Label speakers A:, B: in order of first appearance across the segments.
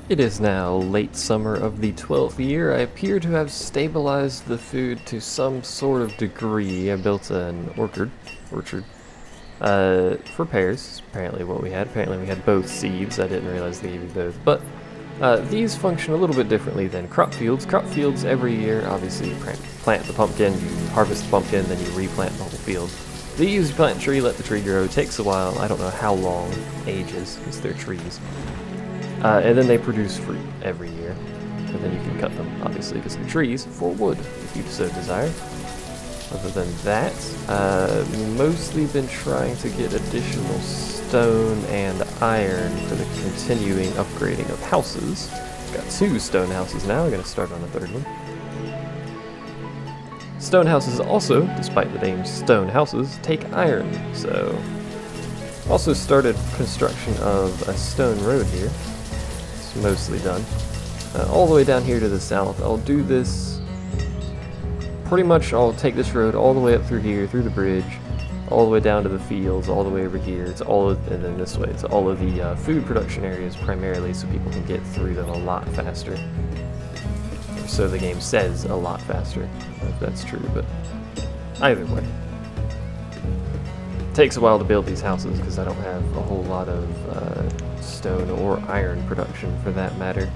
A: It is now late summer of the 12th year. I appear to have stabilized the food to some sort of degree. I built an orchard for pears. Apparently what we had. Apparently we had both seeds. I didn't realize they gave you both. But these function a little bit differently than crop fields. Crop fields every year, obviously you plant the pumpkin, you harvest the pumpkin, then you replant the whole field. These, you plant a tree, let the tree grow. It takes a while. I don't know how long, ages, because they're trees. And then they produce fruit every year. And then you can cut them, obviously, because they're trees, for wood, if you so desire. Other than that, mostly been trying to get additional stone and iron for the continuing upgrading of houses. Got 2 stone houses now. I'm going to start on a 3rd one. Stone houses also, despite the name stone houses, take iron. So, also started construction of a stone road here. It's mostly done. All the way down here to the south. I'll do this. Pretty much I'll take this road all the way up through here, through the bridge, all the way down to the fields, all the way over here. It's all of, and then this way. It's all of the food production areas primarily, so people can get through them a lot faster. Or so the game says, a lot faster. I don't know if that's true, but either way. It takes a while to build these houses because I don't have a whole lot of stone or iron production for that matter.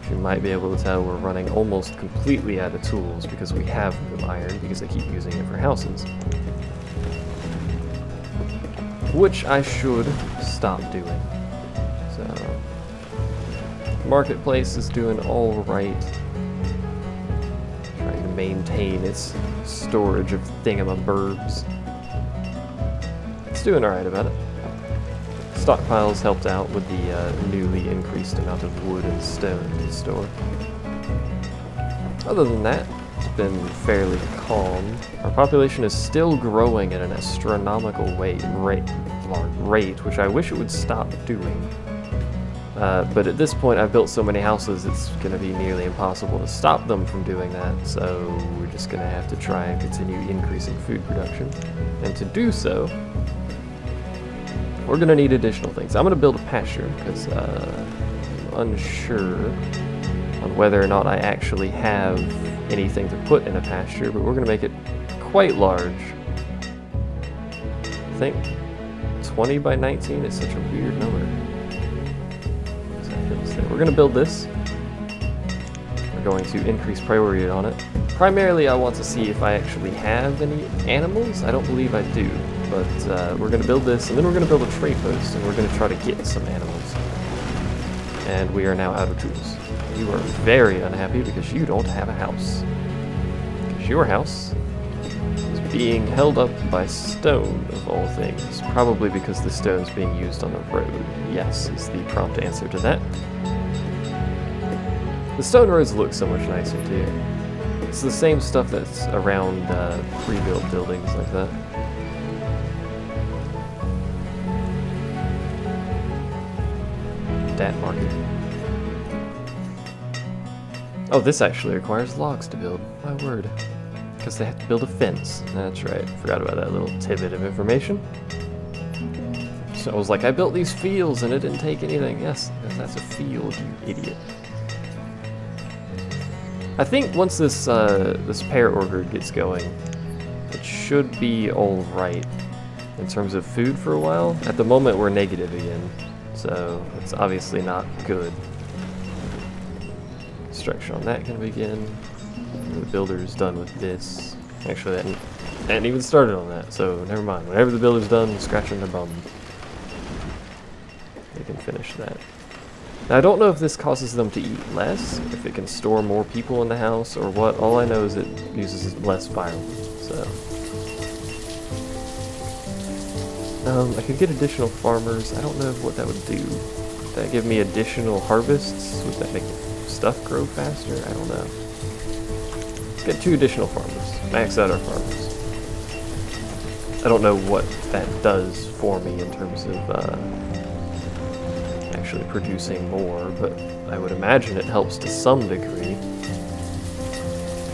A: You might be able to tell we're running almost completely out of tools because we have no iron because I keep using it for houses. Which I should stop doing. So, marketplace is doing alright. Trying to maintain its storage of thingamaburbs. It's doing alright about it. Stockpiles helped out with the newly increased amount of wood and stone to store. Other than that, it's been fairly calm. Our population is still growing at an astronomical rate, which I wish it would stop doing. But at this point, I've built so many houses, it's going to be nearly impossible to stop them from doing that, so we're just going to have to try and continue increasing food production. And to do so, we're going to need additional things. I'm going to build a pasture because I'm unsure on whether or not I actually have anything to put in a pasture, but we're going to make it quite large. I think 20 by 19 is such a weird number. We're going to build this. We're going to increase priority on it. Primarily, I want to see if I actually have any animals. I don't believe I do. But we're going to build this, and then we're going to build a trade post, and we're going to try to get some animals. And we are now out of tools. You are very unhappy because you don't have a house. Because your house is being held up by stone, of all things. Probably because the stone's being used on the road. Yes, is the prompt answer to that. The stone roads look so much nicer, too. It's the same stuff that's around pre-built buildings like that. Market. Oh, this actually requires logs to build. My word. Because they have to build a fence. That's right. Forgot about that little tidbit of information. So I was like, I built these fields and it didn't take anything. Yes, because that's a field, you idiot. I think once this this pear orchard gets going, it should be alright in terms of food for a while. At the moment, we're negative again. So, it's obviously not good. Construction on that can begin. The builder's done with this. Actually, I hadn't even started on that, so never mind. Whenever the builder's done scratching their bum, they can finish that. Now, I don't know if this causes them to eat less, if it can store more people in the house, or what. All I know is it uses less firewood, so... I could get additional farmers. I don't know what that would do. Would that give me additional harvests? Would that make stuff grow faster? I don't know. Let's get 2 additional farmers. Max out our farmers. I don't know what that does for me in terms of actually producing more, but I would imagine it helps to some degree.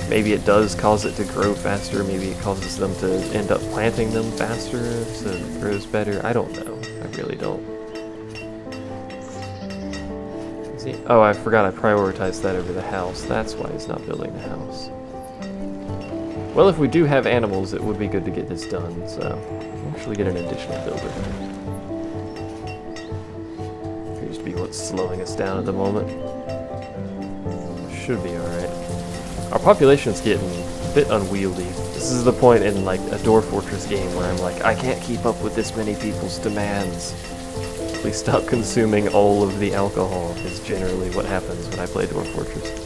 A: Maybe it does cause it to grow faster, maybe it causes them to end up planting them faster so it grows better. I don't know. I really don't. See? Oh, I forgot I prioritized that over the house. That's why he's not building the house. Well, if we do have animals, it would be good to get this done, so we'll actually get an additional builder. Appears to be what's slowing us down at the moment. Should be alright. Our population's getting a bit unwieldy. This is the point in like a Dwarf Fortress game where I'm like, I can't keep up with this many people's demands. Please stop consuming all of the alcohol, is generally what happens when I play Dwarf Fortress.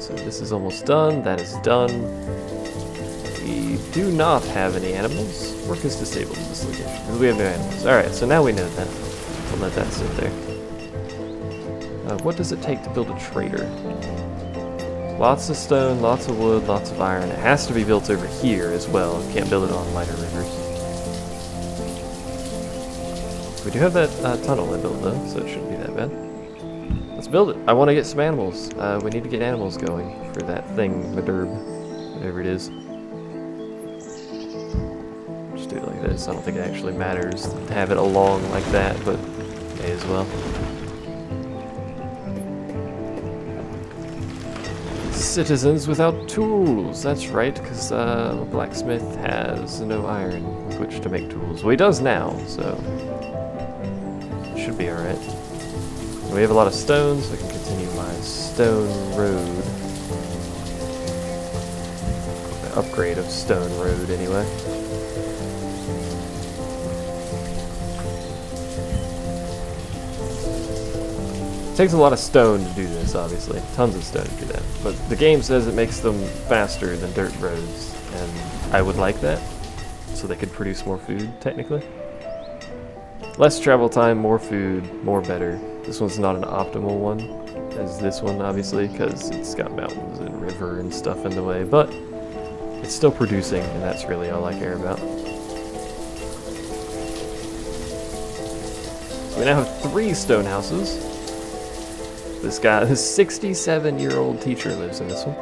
A: So this is almost done, that is done. We do not have any animals. Work is disabled in this location, because we have no animals. Alright, so now we know that. We'll let that sit there. What does it take to build a trader? Lots of stone, lots of wood, lots of iron. It has to be built over here as well. Can't build it on minor rivers. We do have that tunnel I built though, so it shouldn't be that bad. Let's build it. I want to get some animals. We need to get animals going for that thing, Madurb, whatever it is. Just do it like this. I don't think it actually matters to have it along like that, but may as well. Citizens without tools. That's right, because a blacksmith has no iron with which to make tools. Well, he does now, so it should be alright. We have a lot of stone, so I can continue my stone road. The upgrade of stone road, anyway. It takes a lot of stone to do this, obviously. Tons of stone to do that. But the game says it makes them faster than dirt roads, and I would like that, so they could produce more food, technically. Less travel time, more food, more better. This one's not an optimal one, as this one, obviously, because it's got mountains and river and stuff in the way, but it's still producing, and that's really all I care about. So we now have 3 stone houses. This guy, this 67-year-old teacher lives in this one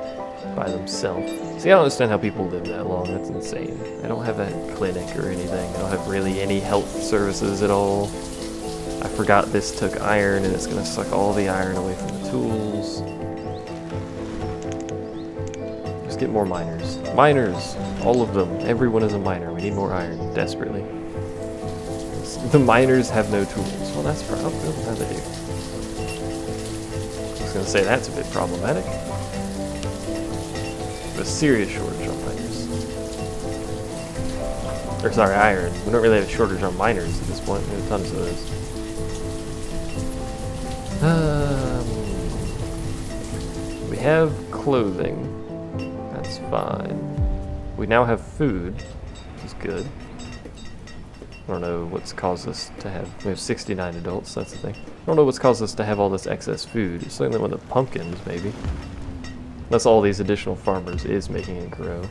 A: by themselves. See, I don't understand how people live that long. That's insane. I don't have a clinic or anything. I don't have really any health services at all. I forgot this took iron, and it's going to suck all the iron away from the tools. Just get more miners. Miners! All of them. Everyone is a miner. We need more iron, desperately. The miners have no tools. Well, that's probably how they do. I was going to say that's a bit problematic. A serious shortage on miners. Or sorry, iron. We don't really have a shortage on miners at this point. We have tons of those. We have clothing. That's fine. We now have food, which is good. I don't know what's caused us to have... We have 69 adults, that's the thing. I don't know what's caused us to have all this excess food. It's certainly one of the pumpkins, maybe. Unless all these additional farmers is making it grow.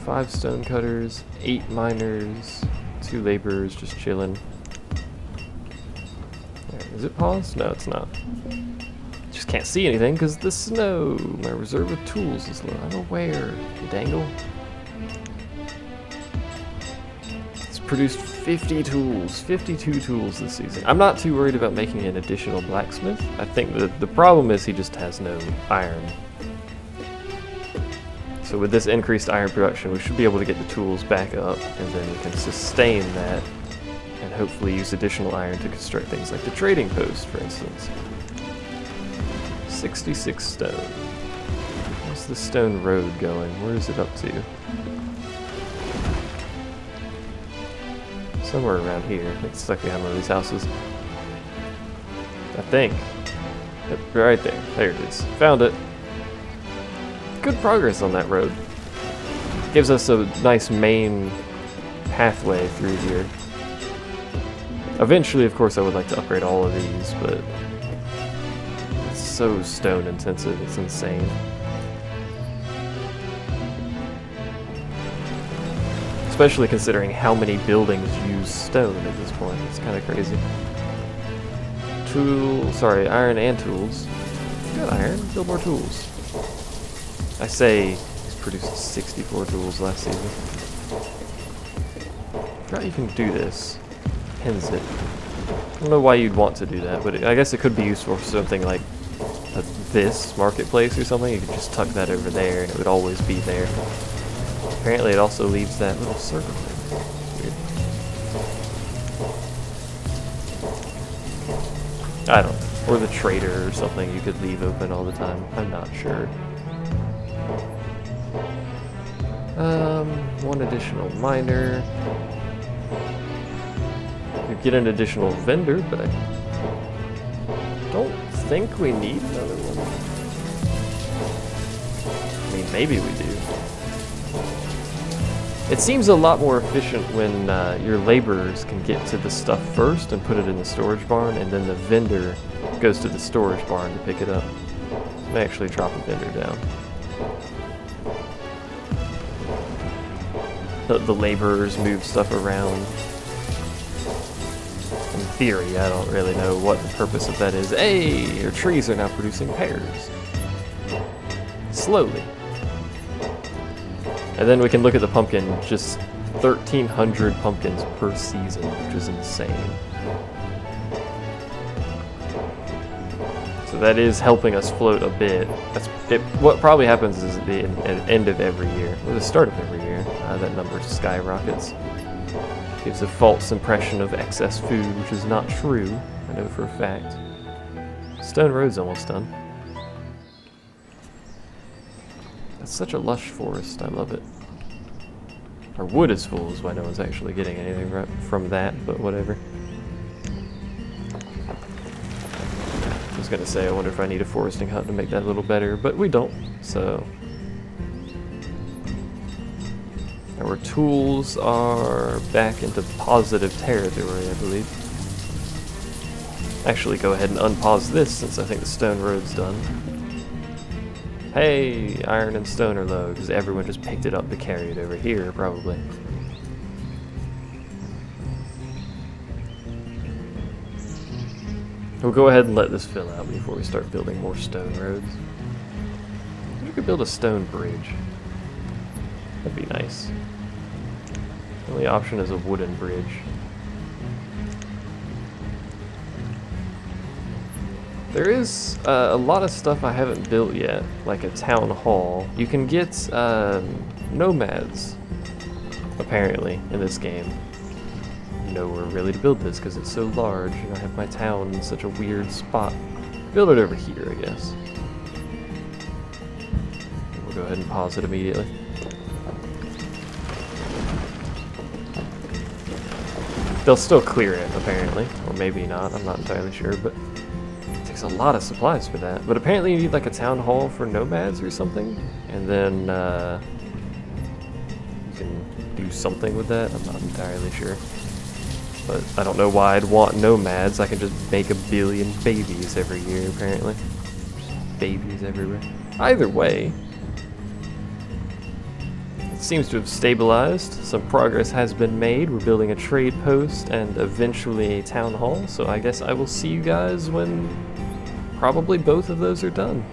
A: 5 stone cutters, 8 miners, 2 laborers just chilling. Is it paused? No, it's not. Just can't see anything because the snow. My reserve of tools is low. I'm aware. You dangle. It's produced 50 tools. 52 tools this season. I'm not too worried about making an additional blacksmith. I think the problem is he just has no iron. So with this increased iron production, we should be able to get the tools back up, and then we can sustain that and hopefully use additional iron to construct things like the trading post, for instance. 66 stone. Where's the stone road going? Where is it up to? Somewhere around here. It's stuck behind one of these houses. I think. Yep, right there. There it is. Found it. Good progress on that road. Gives us a nice main pathway through here. Eventually, of course, I would like to upgrade all of these, but it's so stone intensive, it's insane. Especially considering how many buildings use stone at this point. It's kind of crazy. Iron and tools. Good iron, build more tools. I say he's produced 64 tools last season. forgot you can do this. Pins it. I don't know why you'd want to do that, but I guess it could be useful for something like this marketplace or something. You could just tuck that over there and it would always be there. Apparently it also leaves that little circle there. Weird. I don't know. Or the trader or something you could leave open all the time. I'm not sure. One additional miner. You get an additional vendor, but I don't think we need another one. I mean, maybe we do. It seems a lot more efficient when your laborers can get to the stuff first and put it in the storage barn, and then the vendor goes to the storage barn to pick it up. I may actually drop a vendor down. The laborers move stuff around. In theory, I don't really know what the purpose of that is. Hey, your trees are now producing pears. Slowly. And then we can look at the pumpkin, just 1,300 pumpkins per season, which is insane. So that is helping us float a bit. What probably happens is at the end of every year, or the start of every year, that number skyrockets. Gives a false impression of excess food, which is not true, I know for a fact. Stone Road's almost done. That's such a lush forest, I love it. Our wood is full, is why no one's actually getting anything from that, but whatever. I was gonna say, I wonder if I need a foresting hut to make that a little better, but we don't, so. Our tools are back into positive territory, I believe. Actually, go ahead and unpause this since I think the stone road's done. Hey, iron and stone are low, because everyone just picked it up to carry it over here, probably. We'll go ahead and let this fill out before we start building more stone roads. We could build a stone bridge. That'd be nice. The only option is a wooden bridge. There is a lot of stuff I haven't built yet, like a town hall. You can get nomads, apparently, in this game. Nowhere really to build this because it's so large, and I have my town in such a weird spot. Build it over here, I guess. We'll go ahead and pause it immediately. They'll still clear it, apparently. Or maybe not, I'm not entirely sure, but it takes a lot of supplies for that. But apparently you need like a town hall for nomads or something, and then you can do something with that, I'm not entirely sure. But I don't know why I'd want nomads. I can just make 1 billion babies every year, apparently. Just babies everywhere. Either way, it seems to have stabilized. Some progress has been made. We're building a trade post and eventually a town hall. So I guess I will see you guys when probably both of those are done.